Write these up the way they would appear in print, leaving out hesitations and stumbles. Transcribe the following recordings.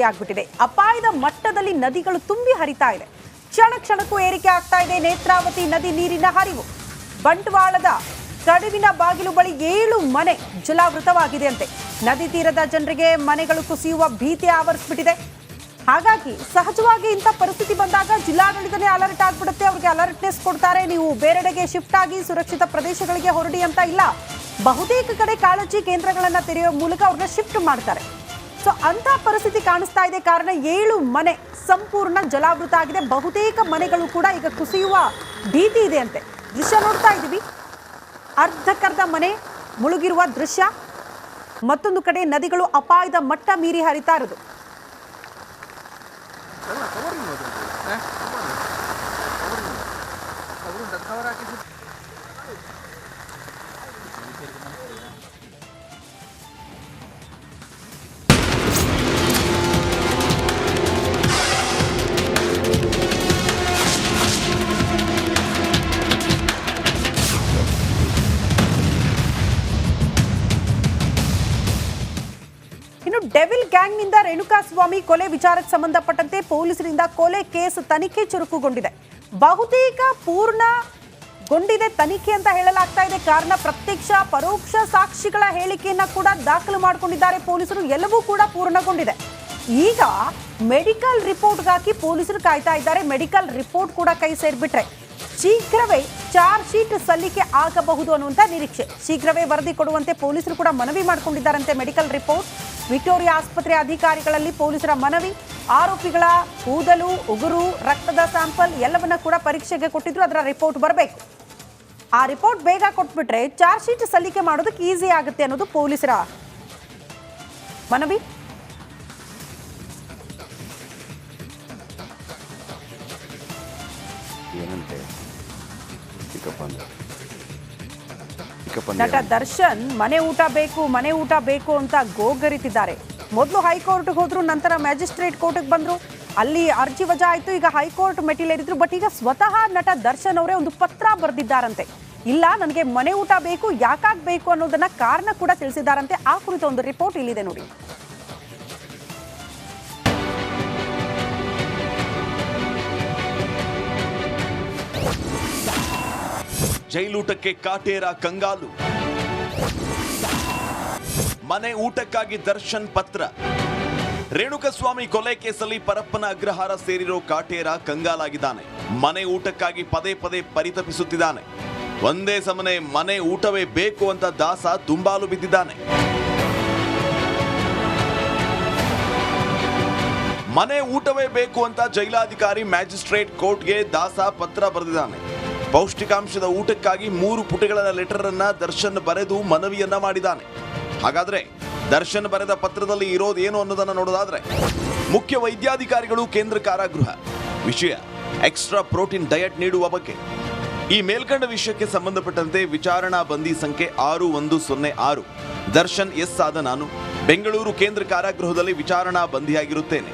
ಆಗ್ಬಿಟ್ಟಿದೆ. ಅಪಾಯದ ಮಟ್ಟದಲ್ಲಿ ನದಿಗಳು ತುಂಬಿ ಹರಿತಾ ಇದೆ. ಕ್ಷಣ ಕ್ಷಣಕ್ಕೂ ಏರಿಕೆ ಆಗ್ತಾ ಇದೆ ನೇತ್ರಾವತಿ ನದಿ ನೀರಿನ ಹರಿವು. ಬಂಟ್ವಾಳದ ಕಡುವಿನ ಬಾಗಿಲು ಬಳಿ 7 ಮನೆ ಜಲಾವೃತವಾಗಿದೆ ಅಂತೆ. ನದಿ ತೀರದ ಜನರಿಗೆ ಮನೆಗಳು ಕುಸಿಯುವ ಭೀತಿ ಆವರಿಸಿಬಿಟ್ಟಿದೆ. ಹಾಗಾಗಿ ಸಹಜವಾಗಿ ಇಂಥ ಪರಿಸ್ಥಿತಿ ಬಂದಾಗ ಜಿಲ್ಲಾಡಳಿತನೇ ಅಲರ್ಟ್ ಆಗ್ಬಿಡುತ್ತೆ. ಅವ್ರಿಗೆ ಅಲರ್ಟ್ನೆಸ್ ಕೊಡ್ತಾರೆ, ನೀವು ಬೇರೆಡೆಗೆ ಶಿಫ್ಟ್ ಆಗಿ ಸುರಕ್ಷಿತ ಪ್ರದೇಶಗಳಿಗೆ ಹೊರಡಿ ಅಂತ ಇಲ್ಲ. ಬಹುತೇಕ ಕಡೆ ಕಾಳಜಿ ಕೇಂದ್ರಗಳನ್ನ ತೆರೆಯುವ ಮೂಲಕ ಅವ್ರನ್ನ ಶಿಫ್ಟ್ ಮಾಡ್ತಾರೆ. ಸೊ ಅಂತ ಪರಿಸ್ಥಿತಿ ಕಾಣಿಸ್ತಾ ಇದೆ. ಕಾರಣ 7 ಮನೆ ಸಂಪೂರ್ಣ ಜಲಾವೃತ ಆಗಿದೆ. ಬಹುತೇಕ ಮನೆಗಳು ಕೂಡ ಈಗ ಕುಸಿಯುವ ಭೀತಿ ಇದೆ ಅಂತೆ. ದೃಶ್ಯ ನೋಡ್ತಾ ಇದ್ದೀವಿ, ಅರ್ಧಕ್ಕರ್ಧ ಮನೆ ಮುಳುಗಿರುವ ದೃಶ್ಯ. ಮತ್ತೊಂದು ಕಡೆ ನದಿಗಳು ಅಪಾಯದ ಮಟ್ಟ ಮೀರಿ ಹರಿತಾ ಇರೋದು. ಡೆವಿಲ್ ಗ್ಯಾಂಗ್ನಿಂದ ರೇಣುಕಾಸ್ವಾಮಿ ಕೊಲೆ ವಿಚಾರಕ್ಕೆ ಸಂಬಂಧಪಟ್ಟಂತೆ ಪೊಲೀಸರಿಂದ ಕೊಲೆ ಕೇಸ್ ತನಿಖೆ ಚುರುಕುಗೊಂಡಿದೆ. ಬಹುತೇಕ ಪೂರ್ಣಗೊಂಡಿದೆ ತನಿಖೆ ಅಂತ ಹೇಳಲಾಗ್ತಾ ಇದೆ. ಕಾರಣ ಪ್ರತ್ಯಕ್ಷ ಪರೋಕ್ಷ ಸಾಕ್ಷಿಗಳ ಹೇಳಿಕೆಯನ್ನ ಕೂಡ ದಾಖಲು ಮಾಡಿಕೊಂಡಿದ್ದಾರೆ ಪೊಲೀಸರು. ಎಲ್ಲವೂ ಕೂಡ ಪೂರ್ಣಗೊಂಡಿದೆ. ಈಗ ಮೆಡಿಕಲ್ ರಿಪೋರ್ಟ್ಗಾಗಿ ಪೊಲೀಸರು ಕಾಯ್ತಾ ಇದ್ದಾರೆ. ಮೆಡಿಕಲ್ ರಿಪೋರ್ಟ್ ಕೂಡ ಕೈ ಸೇರ್ಬಿಟ್ರೆ ಶೀಘ್ರವೇ ಚಾರ್ಜ್ ಶೀಟ್ ಸಲ್ಲಿಕೆ ಆಗಬಹುದು ಅನ್ನುವಂಥ ನಿರೀಕ್ಷೆ. ಶೀಘ್ರವೇ ವರದಿ ಕೊಡುವಂತೆ ಪೊಲೀಸರು ಕೂಡ ಮನವಿ ಮಾಡಿಕೊಂಡಿದ್ದಾರಂತೆ. ಮೆಡಿಕಲ್ ರಿಪೋರ್ಟ್ ವಿಕ್ಟೋರಿಯಾ ಆಸ್ಪತ್ರೆ ಅಧಿಕಾರಿಗಳಲ್ಲಿ ಪೊಲೀಸರ ಮನವಿ. ಆರೋಪಿಗಳ ಕೂದಲು, ಉಗುರು, ರಕ್ತದ ಸ್ಯಾಂಪಲ್ ಎಲ್ಲವನ್ನ ಕೂಡ ಪರೀಕ್ಷೆಗೆ ಕೊಟ್ಟಿದ್ರು. ಅದರ ರಿಪೋರ್ಟ್ ಬರಬೇಕು. ಆ ರಿಪೋರ್ಟ್ ಬೇಗ ಕೊಟ್ಬಿಟ್ರೆ ಚಾರ್ಜ್ ಶೀಟ್ ಸಲ್ಲಿಕೆ ಮಾಡೋದಕ್ಕೆ ಈಸಿ ಆಗುತ್ತೆ ಅನ್ನೋದು ಪೊಲೀಸರ ಮನವಿ. ನಟ ದರ್ಶನ್ ಮನೆ ಊಟ ಬೇಕು ಅಂತ ಗೋಗರಿತಿದ್ದಾರೆ. ಮೊದಲು ಹೈಕೋರ್ಟ್ಗೆ ಹೋದ್ರು, ನಂತರ ಮ್ಯಾಜಿಸ್ಟ್ರೇಟ್ ಕೋರ್ಟ್ಗೆ ಬಂದ್ರು. ಅಲ್ಲಿ ಅರ್ಜಿ ವಜಾ ಆಯ್ತು. ಈಗ ಹೈಕೋರ್ಟ್ ಮೆಟ್ಟಿಲೇರಿದ್ರು. ಬಟ್ ಈಗ ಸ್ವತಃ ನಟ ದರ್ಶನ್ ಅವರೇ ಒಂದು ಪತ್ರ ಬರೆದಿದ್ದಾರಂತೆ. ಇಲ್ಲ, ನನಗೆ ಮನೆ ಊಟ ಬೇಕು, ಯಾಕಾಗಬೇಕು ಅನ್ನೋದನ್ನ ಕಾರಣ ಕೂಡ ತಿಳಿಸಿದ್ದಾರಂತೆ. ಆ ಕುರಿತ ಒಂದು ರಿಪೋರ್ಟ್ ಇಲ್ಲಿದೆ ನೋಡಿ. ಜೈಲೂಟಕ್ಕೆ ಕಾಟೇರ ಕಂಗಾಲು. ಮನೆ ಊಟಕ್ಕಾಗಿ ದರ್ಶನ್ ಪತ್ರ. ರೇಣುಕಸ್ವಾಮಿ ಕೊಲೆ ಕೇಸಲ್ಲಿ ಪರಪ್ಪನ ಅಗ್ರಹಾರ ಸೇರಿರೋ ಕಾಟೇರ ಕಂಗಾಲಾಗಿದ್ದಾನೆ. ಮನೆ ಊಟಕ್ಕಾಗಿ ಪದೇ ಪದೇ ಪರಿತಪಿಸುತ್ತಿದ್ದಾನೆ. ಒಂದೇ ಸಮನೆ ಮನೆ ಊಟವೇ ಬೇಕು ಅಂತ ದಾಸ ದುಂಬಾಲು ಬಿದ್ದಿದ್ದಾನೆ. ಮನೆ ಊಟವೇ ಬೇಕು ಅಂತ ಜೈಲಾಧಿಕಾರಿ ಮ್ಯಾಜಿಸ್ಟ್ರೇಟ್ ಕೋರ್ಟ್ಗೆ ದಾಸ ಪತ್ರ ಬರೆದಿದ್ದಾನೆ. ಪೌಷ್ಟಿಕಾಂಶದ ಊಟಕ್ಕಾಗಿ 3 ಪುಟಗಳ ಲೆಟರ್ ಅನ್ನ ದರ್ಶನ್ ಬರೆದು ಮನವಿಯನ್ನ ಮಾಡಿದ್ದಾನೆ. ಹಾಗಾದ್ರೆ ದರ್ಶನ್ ಬರೆದ ಪತ್ರದಲ್ಲಿ ಇರೋದೇನು ಅನ್ನೋದನ್ನ ನೋಡೋದಾದ್ರೆ, ಮುಖ್ಯ ವೈದ್ಯಾಧಿಕಾರಿಗಳು ಕೇಂದ್ರ ಕಾರಾಗೃಹ. ವಿಷಯ ಎಕ್ಸ್ಟ್ರಾ ಪ್ರೋಟೀನ್ ಡಯಟ್ ನೀಡುವ ಬಗ್ಗೆ. ಈ ಮೇಲ್ಕಂಡ ವಿಷಯಕ್ಕೆ ಸಂಬಂಧಪಟ್ಟಂತೆ ವಿಚಾರಣಾ ಬಂದಿ ಸಂಖ್ಯೆ 6106. ದರ್ಶನ್ ಎಸ್ ಆದ ನಾನು ಬೆಂಗಳೂರು ಕೇಂದ್ರ ಕಾರಾಗೃಹದಲ್ಲಿ ವಿಚಾರಣಾ ಬಂದಿಯಾಗಿರುತ್ತೇನೆ.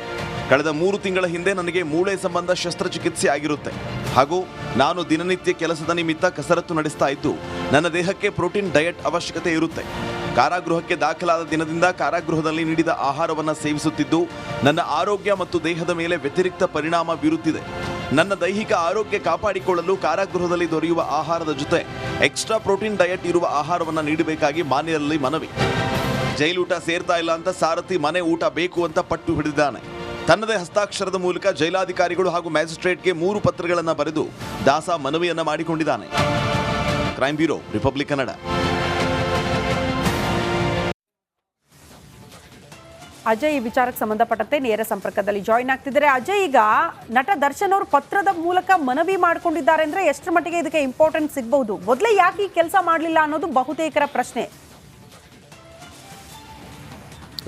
ಕಳೆದ 3 ತಿಂಗಳ ಹಿಂದೆ ನನಗೆ ಮೂಳೆ ಸಂಬಂಧ ಶಸ್ತ್ರಚಿಕಿತ್ಸೆ ಆಗಿರುತ್ತೆ. ಹಾಗೂ ನಾನು ದಿನನಿತ್ಯ ಕೆಲಸದ ನಿಮಿತ್ತ ಕಸರತ್ತು ನಡೆಸ್ತಾ ಇದ್ದು ನನ್ನ ದೇಹಕ್ಕೆ ಪ್ರೋಟೀನ್ ಡಯಟ್ ಅವಶ್ಯಕತೆ ಇರುತ್ತೆ. ಕಾರಾಗೃಹಕ್ಕೆ ದಾಖಲಾದ ದಿನದಿಂದ ಕಾರಾಗೃಹದಲ್ಲಿ ನೀಡಿದ ಆಹಾರವನ್ನು ಸೇವಿಸುತ್ತಿದ್ದು ನನ್ನ ಆರೋಗ್ಯ ಮತ್ತು ದೇಹದ ಮೇಲೆ ವ್ಯತಿರಿಕ್ತ ಪರಿಣಾಮ ಬೀರುತ್ತಿದೆ. ನನ್ನ ದೈಹಿಕ ಆರೋಗ್ಯ ಕಾಪಾಡಿಕೊಳ್ಳಲು ಕಾರಾಗೃಹದಲ್ಲಿ ದೊರೆಯುವ ಆಹಾರದ ಜೊತೆ ಎಕ್ಸ್ಟ್ರಾ ಪ್ರೋಟೀನ್ ಡಯಟ್ ಇರುವ ಆಹಾರವನ್ನು ನೀಡಬೇಕಾಗಿ ಮಾನ್ಯರಲ್ಲಿ ಮನವಿ. ಜೈಲೂಟ ಸೇರ್ತಾ ಇಲ್ಲ ಅಂತ ಸಾರಥಿ ಮನೆ ಊಟ ಬೇಕು ಅಂತ ಪಟ್ಟು ಹಿಡಿದಿದ್ದಾನೆ. ತನ್ನದೇ ಹಸ್ತಾಕ್ಷರದ ಮೂಲಕ ಜೈಲಾಧಿಕಾರಿಗಳು ಹಾಗೂ ಮ್ಯಾಜಿಸ್ಟ್ರೇಟ್ಗೆ 3 ಪತ್ರಗಳನ್ನು ಬರೆದು ದಾಸ ಮನವಿಯನ್ನ ಮಾಡಿಕೊಂಡಿದ್ದಾನೆ. Crime bureau, Republic Kannada. Ajay ಈ ವಿಚಾರಕ್ಕೆ ಸಂಬಂಧಪಟ್ಟಂತೆ ನೇರ ಸಂಪರ್ಕದಲ್ಲಿ ಜಾಯಿನ್ ಆಗ್ತಿದ್ದಾರೆ. ಅಜಯ್, ಈಗ ನಟ ದರ್ಶನ್ ಅವರು ಪತ್ರದ ಮೂಲಕ ಮನವಿ ಮಾಡಿಕೊಂಡಿದ್ದಾರೆ ಅಂದ್ರೆ ಎಷ್ಟರ ಮಟ್ಟಿಗೆ ಇದಕ್ಕೆ ಇಂಪಾರ್ಟೆನ್ಸ್ ಸಿಗಬಹುದು? ಮೊದಲೇ ಯಾಕೆ ಈ ಕೆಲಸ ಮಾಡಲಿಲ್ಲ ಅನ್ನೋದು ಬಹುತೇಕರ ಪ್ರಶ್ನೆ.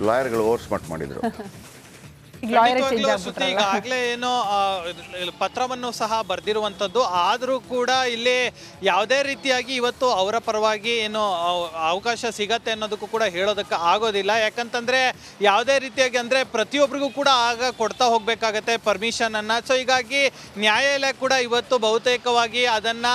ಲಾಯರ್ಗಳು ಓವರ್ ಸ್ಮಾರ್ಟ್ ಮಾಡಿದ್ರು. ಈಗ ಲಾಯರ್ ಚೇಂಜ್ ಖಂಡಿತವಾಗ್ಲೂ ಶ್ರುತಿ ಆಗ್ಬಿಟ್ರಲ್ಲ. ಈಗಾಗಲೇ ಏನೋ ಪತ್ರವನ್ನು ಸಹ ಬರೆದಿರುವಂಥದ್ದು. ಆದರೂ ಕೂಡ ಇಲ್ಲಿ ಯಾವುದೇ ರೀತಿಯಾಗಿ ಇವತ್ತು ಅವರ ಪರವಾಗಿ ಏನು ಅವಕಾಶ ಸಿಗತ್ತೆ ಅನ್ನೋದಕ್ಕೂ ಕೂಡ ಹೇಳೋದಕ್ಕೆ ಆಗೋದಿಲ್ಲ. ಯಾಕಂತಂದ್ರೆ ಯಾವುದೇ ರೀತಿಯಾಗಿ ಅಂದರೆ ಪ್ರತಿಯೊಬ್ಬರಿಗೂ ಕೂಡ ಆಗ ಕೊಡ್ತಾ ಹೋಗಬೇಕಾಗತ್ತೆ ಪರ್ಮಿಷನ್ ಅನ್ನ. ಸೊ ಹೀಗಾಗಿ ನ್ಯಾಯಾಲಯ ಕೂಡ ಇವತ್ತು ಬಹುತೇಕವಾಗಿ ಅದನ್ನ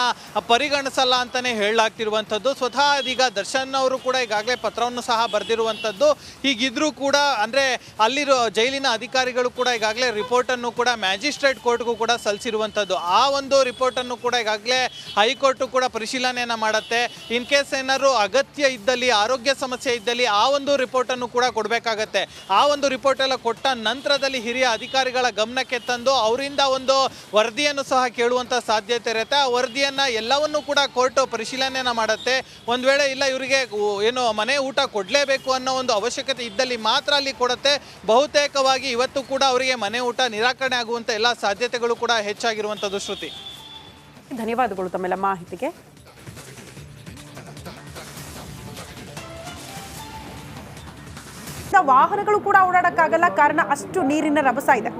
ಪರಿಗಣಿಸಲ್ಲ ಅಂತಾನೆ ಹೇಳಲಾಗ್ತಿರುವಂಥದ್ದು. ಸ್ವತಃ ಈಗ ದರ್ಶನ್ ಅವರು ಕೂಡ ಈಗಾಗಲೇ ಪತ್ರವನ್ನು ಸಹ ಬರೆದಿರುವಂಥದ್ದು. ಹೀಗಿದ್ರೂ ಕೂಡ ಅಂದರೆ ಅಲ್ಲಿರೋ ಜೈಲಿನ ಅಧಿಕಾರಿಗಳು ಕೂಡ ಈಗಾಗಲೇ ರಿಪೋರ್ಟನ್ನು ಕೂಡ ಮ್ಯಾಜಿಸ್ಟ್ರೇಟ್ ಕೋರ್ಟ್ಗೂ ಕೂಡ ಸಲ್ಲಿಸಿರುವಂಥದ್ದು. ಆ ಒಂದು ರಿಪೋರ್ಟನ್ನು ಕೂಡ ಈಗಾಗಲೇ ಹೈಕೋರ್ಟು ಕೂಡ ಪರಿಶೀಲನೆಯನ್ನು ಮಾಡುತ್ತೆ. ಇನ್ ಕೇಸ್ ಏನಾದ್ರು ಅಗತ್ಯ ಇದ್ದಲ್ಲಿ, ಆರೋಗ್ಯ ಸಮಸ್ಯೆ ಇದ್ದಲ್ಲಿ ಆ ಒಂದು ರಿಪೋರ್ಟನ್ನು ಕೂಡ ಕೊಡಬೇಕಾಗತ್ತೆ. ಆ ಒಂದು ರಿಪೋರ್ಟ್ ಎಲ್ಲ ಕೊಟ್ಟ ನಂತರದಲ್ಲಿ ಹಿರಿಯ ಅಧಿಕಾರಿಗಳ ಗಮನಕ್ಕೆ ತಂದು ಅವರಿಂದ ಒಂದು ವರದಿಯನ್ನು ಸಹ ಕೇಳುವಂಥ ಸಾಧ್ಯತೆ ಇರುತ್ತೆ. ಆ ವರದಿಯನ್ನು ಎಲ್ಲವನ್ನೂ ಕೂಡ ಕೋರ್ಟ್ ಪರಿಶೀಲನೆಯನ್ನು ಮಾಡುತ್ತೆ. ಒಂದು ವೇಳೆ ಇಲ್ಲ ಇವರಿಗೆ ಏನು ಮನೆ ಊಟ ಕೊಡಲೇಬೇಕು ಅನ್ನೋ ಒಂದು ಅವಶ್ಯಕತೆ ಇದ್ದಲ್ಲಿ ಮಾತ್ರ ಅಲ್ಲಿ ಕೊಡುತ್ತೆ. ಬಹುತೇಕವಾಗಿ ಇವತ್ತು ಕೂಡ ಅವರಿಗೆ ಮನೆ ಊಟ ನಿರಾಕರಣೆ ಆಗುವಂಥ ಎಲ್ಲ ಸಾಧ್ಯತೆಗಳು ಕೂಡ ಹೆಚ್ಚಾಗಿರುವಂಥದ್ದು. ಶ್ರುತಿ, ಧನ್ಯವಾದಗಳು ತಮ್ಮೆಲ್ಲ ಮಾಹಿತಿಗೆ. ವಾಹನಗಳು ಕೂಡ ಓಡಾಡಕ್ಕಾಗಲ್ಲ, ಕಾರಣ ಅಷ್ಟು ನೀರಿನ ರಭಸ ಇದೆ.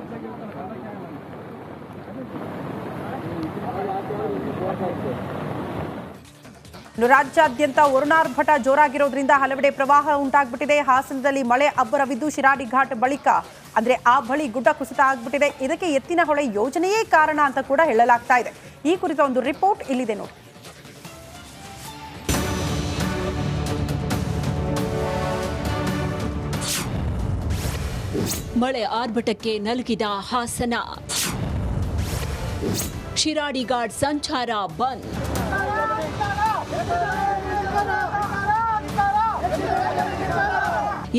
ರಾಜ್ಯಾದ್ಯಂತ ವರುಣಾರ್ಭಟ ಜೋರಾಗಿರೋದ್ರಿಂದ ಹಲವೆಡೆ ಪ್ರವಾಹ ಉಂಟಾಗ್ಬಿಟ್ಟಿದೆ. ಹಾಸನದಲ್ಲಿ ಮಳೆ ಅಬ್ಬರವಿದ್ದು ಶಿರಾಡಿ ಘಾಟ್ ಬಳಿಕ ಅಂದ್ರೆ ಆ ಬಳಿ ಗುಡ್ಡ ಕುಸಿತ ಆಗ್ಬಿಟ್ಟಿದೆ. ಇದಕ್ಕೆ ಎತ್ತಿನಹೊಳೆ ಯೋಜನೆಯೇ ಕಾರಣ ಅಂತ ಕೂಡ ಹೇಳಲಾಗ್ತಾ ಇದೆ. ಈ ಕುರಿತ ಒಂದು ರಿಪೋರ್ಟ್ ಇಲ್ಲಿದೆ ನೋಡಿ. ಮಳೆ ಆರ್ಭಟಕ್ಕೆ ನಲುಗಿದ ಹಾಸನ, ಶಿರಾಡಿ ಘಾಟ್ ಸಂಚಾರ ಬಂದ್.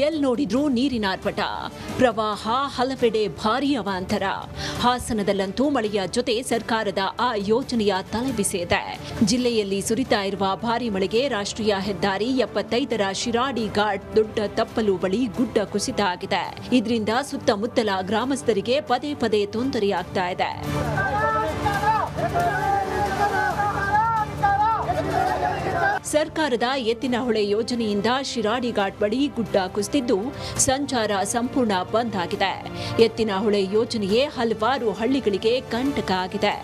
ಎಲ್ ನೋಡಿದ್ರೂ ನೀರಿನ ಆರ್ಭಟ, ಪ್ರವಾಹ, ಹಲವೆಡೆ ಭಾರೀ ಅವಾಂತರ. ಹಾಸನದಲ್ಲಂತೂ ಮಳೆಯ ಜೊತೆ ಸರ್ಕಾರದ ಆ ಯೋಜನೆಯ ತಲೆಬಿಸಿ ಇದೆ. ಜಿಲ್ಲೆಯಲ್ಲಿ ಸುರಿತಾ ಇರುವ ಭಾರೀ ಮಳೆಗೆ ರಾಷ್ಟ್ರೀಯ ಹೆದ್ದಾರಿ 75ರ ಶಿರಾಡಿ ಘಾಟ್ ದೊಡ್ಡ ತಪ್ಪಲು ಬಳಿ ಗುಡ್ಡ ಕುಸಿತ ಆಗಿದೆ. ಇದರಿಂದ ಸುತ್ತಮುತ್ತಲ ಗ್ರಾಮಸ್ಥರಿಗೆ ಪದೇ ಪದೇ ತೊಂದರೆಯಾಗ್ತಾ ಇದೆ. ಸರ್ಕಾರದ ಎತ್ತಿನಹೊಳೆ ಯೋಜನೆಯಿಂದ ಶಿರಾಡಿ ಘಾಟ್ ಬಳಿ ಗುಡ್ಡ ಕುಸಿದಿದ್ದು ಸಂಚಾರ ಸಂಪೂರ್ಣ ಬಂದ್ ಆಗಿದೆ. ಎತ್ತಿನಹೊಳೆ ಯೋಜನೆಯೇ ಹಲವಾರು ಹಳ್ಳಿಗಳಿಗೆ ಕಂಟಕ ಆಗಿದೆ.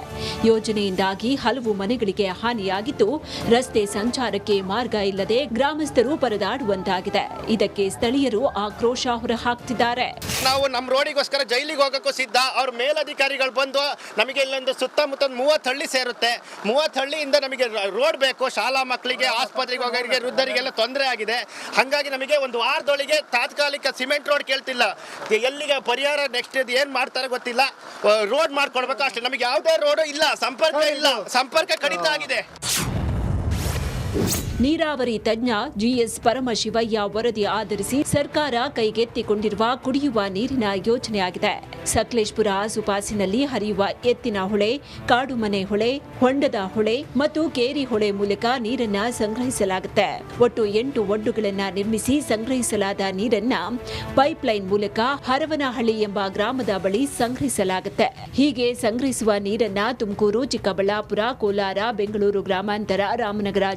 ಯೋಜನೆಯಿಂದಾಗಿ ಹಲವು ಮನೆಗಳಿಗೆ ಹಾನಿಯಾಗಿದ್ದು ರಸ್ತೆ ಸಂಚಾರಕ್ಕೆ ಮಾರ್ಗ ಇಲ್ಲದೆ ಗ್ರಾಮಸ್ಥರು ಪರದಾಡುವಂತಾಗಿದೆ. ಇದಕ್ಕೆ ಸ್ಥಳೀಯರು ಆಕ್ರೋಶ ಹೊರಹಾಕ್ತಿದ್ದಾರೆ. ನಾವು ನಮ್ಮ ರೋಡಿಗೋಸ್ಕರ ಜೈಲಿಗೆ ಹೋಗಕ್ಕೂ ಸಿದ್ಧ. ಅವ್ರ ಮೇಲಧಿಕಾರಿಗಳು ಬಂದು ನಮಗೆ ಇಲ್ಲೊಂದು ಸುತ್ತಮುತ್ತ 30 ಹಳ್ಳಿ ಸೇರುತ್ತೆ. 30 ಹಳ್ಳಿಯಿಂದ ನಮಗೆ ರೋಡ್ ಬೇಕು. ಶಾಲಾ ಮಕ್ಕಳಿಗೆ, ಆಸ್ಪತ್ರೆಗೆ ಹೋಗೋರಿಗೆ, ವೃದ್ಧರಿಗೆಲ್ಲ ತೊಂದರೆ ಆಗಿದೆ. ಹಾಗಾಗಿ ನಮಗೆ ಒಂದು ವಾರದೊಳಗೆ ತಾತ್ಕಾಲಿಕ ಸಿಮೆಂಟ್ ರೋಡ್ ಕೇಳ್ತಿಲ್ಲ. ಎಲ್ಲಿಗೆ ಪರಿಹಾರ ನೆಕ್ಸ್ಟ್ ಏನು ಮಾಡ್ತಾರೆ ಗೊತ್ತಿಲ್ಲ. ರೋಡ್ ಮಾಡ್ಕೊಡ್ಬೇಕು ಅಷ್ಟೇ. ನಮಗೆ ಯಾವುದೇ ರೋಡು ಇಲ್ಲ, ಸಂಪರ್ಕ ಇಲ್ಲ, ಸಂಪರ್ಕ ಕಡಿತ ಆಗಿದೆ. ನೀರಾವರಿ ತಜ್ಞ ಜಿಎಸ್ ಪರಮಶಿವಯ್ಯ ವರದಿ ಆಧರಿಸಿ ಸರ್ಕಾರ ಕೈಗೆತ್ತಿಕೊಂಡಿರುವ ಕುಡಿಯುವ ನೀರಿನ ಯೋಜನೆಯಾಗಿದೆ. ಸಕಲೇಶ್ಪುರ ಆಸುಪಾಸಿನಲ್ಲಿ ಹರಿಯುವ ಎತ್ತಿನ ಹೊಳೆ, ಕಾಡುಮನೆ ಹೊಳೆ, ಹೊಂಡದ ಹೊಳೆ ಮತ್ತು ಕೇರಿ ಹೊಳೆ ಮೂಲಕ ನೀರನ್ನ ಸಂಗ್ರಹಿಸಲಾಗುತ್ತೆ. ಒಟ್ಟು 8 ಒಡ್ಡುಗಳನ್ನು ನಿರ್ಮಿಸಿ ಸಂಗ್ರಹಿಸಲಾದ ನೀರನ್ನ ಪೈಪ್ಲೈನ್ ಮೂಲಕ ಹರವನಹಳ್ಳಿ ಎಂಬ ಗ್ರಾಮದ ಬಳಿ ಸಂಗ್ರಹಿಸಲಾಗುತ್ತೆ. ಹೀಗೆ ಸಂಗ್ರಹಿಸುವ ನೀರನ್ನ ತುಮಕೂರು, ಚಿಕ್ಕಬಳ್ಳಾಪುರ, ಕೋಲಾರ, ಬೆಂಗಳೂರು ಗ್ರಾಮಾಂತರ, ರಾಮನಗರ